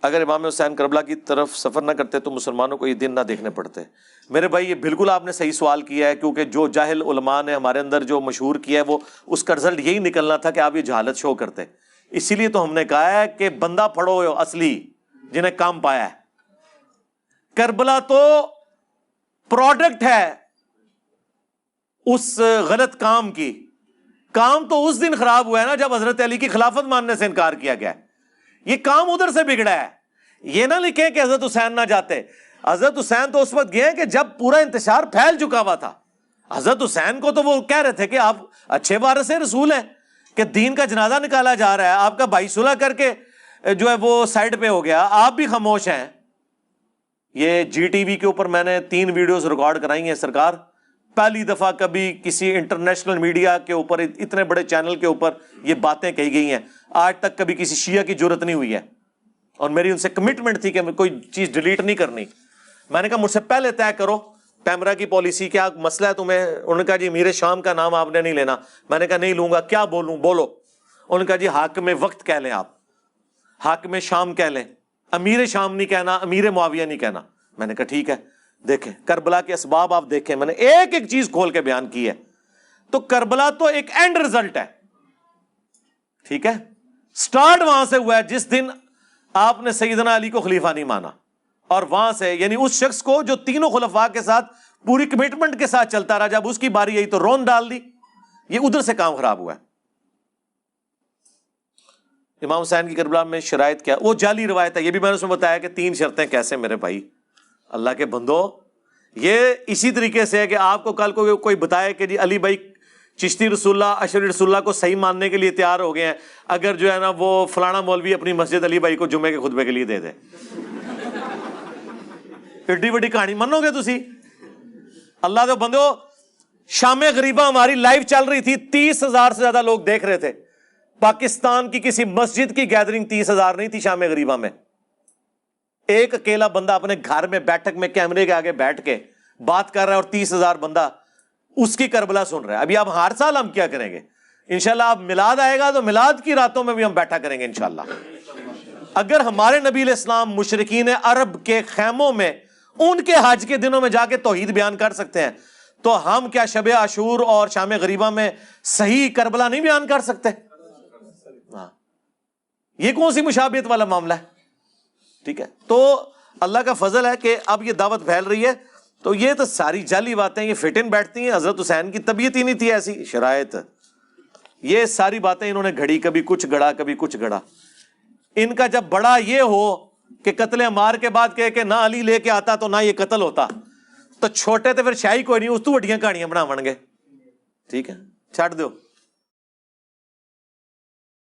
اگر امام حسین کربلا کی طرف سفر نہ کرتے تو مسلمانوں کو یہ دن نہ دیکھنے پڑتے. میرے بھائی یہ بالکل آپ نے صحیح سوال کیا ہے، کیونکہ جو جاہل علماء نے ہمارے اندر جو مشہور کیا ہے وہ اس کا رزلٹ یہی نکلنا تھا کہ آپ یہ جہالت شو کرتے. اسی لیے تو ہم نے کہا ہے کہ بندہ پڑھو اصلی جنہیں کام پایا ہے. کربلا تو پروڈکٹ ہے اس غلط کام کی. کام تو اس دن خراب ہوا ہے نا جب حضرت علی کی خلافت ماننے سے انکار کیا گیا. یہ کام ادھر سے بگڑا ہے. یہ نہ لکھیں کہ حضرت حسین نہ جاتے. حضرت حسین تو اس وقت گئے کہ جب پورا انتشار پھیل چکا ہوا تھا. حضرت حسین کو تو وہ کہہ رہے تھے کہ آپ اچھے وارث رسول ہیں کہ دین کا جنازہ نکالا جا رہا ہے، آپ کا بھائی صلح کر کے جو ہے وہ سائڈ پہ ہو گیا، آپ بھی خاموش ہیں. یہ جی ٹی وی کے اوپر میں نے 3 ویڈیوز ریکارڈ کرائی ہیں سرکار. پہلی دفعہ کبھی کسی انٹرنیشنل میڈیا کے اوپر، اتنے بڑے چینل کے اوپر یہ باتیں کہی گئی ہیں. آج تک کبھی کسی شیعہ کی جرت نہیں ہوئی ہے، اور میری ان سے کمٹمنٹ تھی کہ میں کوئی چیز ڈیلیٹ نہیں کرنی. میں نے کہا مجھ سے پہلے طے کرو پیمرا کی پالیسی، کیا مسئلہ ہے تمہیں؟ انہوں نے کہا جی امیر شام کا نام آپ نے نہیں لینا. میں نے کہا نہیں لوں گا. کیا بولوں؟ بولو. انہوں نے کہا جی حاکم وقت کہہ لیں، آپ حاکم شام کہہ لیں، امیر شام نہیں کہنا، امیر معاویہ نہیں کہنا. میں نے کہا ٹھیک ہے. دیکھیں کربلا کے اسباب آپ دیکھیں، میں نے ایک ایک چیز کھول کے بیان کی ہے. تو کربلا تو ایک اینڈ رزلٹ ہے، ٹھیک ہے. سٹارٹ وہاں سے ہوا ہے جس دن آپ نے سیدنا علی کو خلیفہ نہیں مانا، اور وہاں سے یعنی اس شخص کو جو تینوں خلفاء کے ساتھ پوری کمٹمنٹ کے ساتھ چلتا رہا، جب اس کی باری آئی تو رون ڈال دی. یہ ادھر سے کام خراب ہوا ہے. امام حسین کی کربلا میں شرائط کیا؟ وہ جعلی روایت ہے. یہ بھی میں نے اس میں بتایا کہ 3 شرطیں کیسے. میرے بھائی اللہ کے بندو، یہ اسی طریقے سے ہے کہ آپ کو کل کو کوئی بتائے کہ جی علی بھائی چشتی رسول اللہ اشری رسول اللہ کو صحیح ماننے کے لیے تیار ہو گئے ہیں، اگر جو ہے نا وہ فلانا مولوی اپنی مسجد علی بھائی کو جمعے کے خطبے کے لیے دے دے. ایڈی بڑی کہانی منو گے تسی؟ اللہ کے بندو، شام غریبہ ہماری لائیو چل رہی تھی، 30,000 سے زیادہ لوگ دیکھ رہے تھے. پاکستان کی کسی مسجد کی گیدرنگ 30,000 نہیں تھی شام غریبہ میں. ایک اکیلا بندہ اپنے گھر میں بیٹھک میں کیمرے کے آگے بیٹھ کے بات کر رہا ہے، اور 30,000 بندہ اس کی کربلا سن رہا ہے. ابھی اب ہر سال ہم کیا کریں گے؟ انشاءاللہ اب میلاد آئے گا تو میلاد کی راتوں میں بھی ہم بیٹھا کریں گے انشاءاللہ. اگر ہمارے نبی علیہ السلام مشرکین عرب کے خیموں میں ان کے حج کے دنوں میں جا کے توحید بیان کر سکتے ہیں، تو ہم کیا شب عاشور اور شام غریبہ میں صحیح کربلا نہیں بیان کر سکتے؟ یہ کون سی مشابہت والا معاملہ ہے؟ ٹھیک ہے. تو اللہ کا فضل ہے کہ اب یہ دعوت پھیل رہی ہے. تو یہ تو ساری جعلی باتیں یہ فٹ ان بیٹھتی ہیں. حضرت حسین کی طبیعت ہی نہیں تھی ایسی شرائط. یہ ساری باتیں انہوں نے گھڑی، کبھی کچھ گھڑا کبھی کچھ گھڑا. ان کا جب بڑا یہ ہو کہ قتل عمار کے بعد کہے کہ نہ علی لے کے آتا تو نہ یہ قتل ہوتا، تو چھوٹے تو پھر شاہی کوئی نہیں، اس تو وڈیاں کہانیاں بناون گے. ٹھیک ہے، چھڈ دو.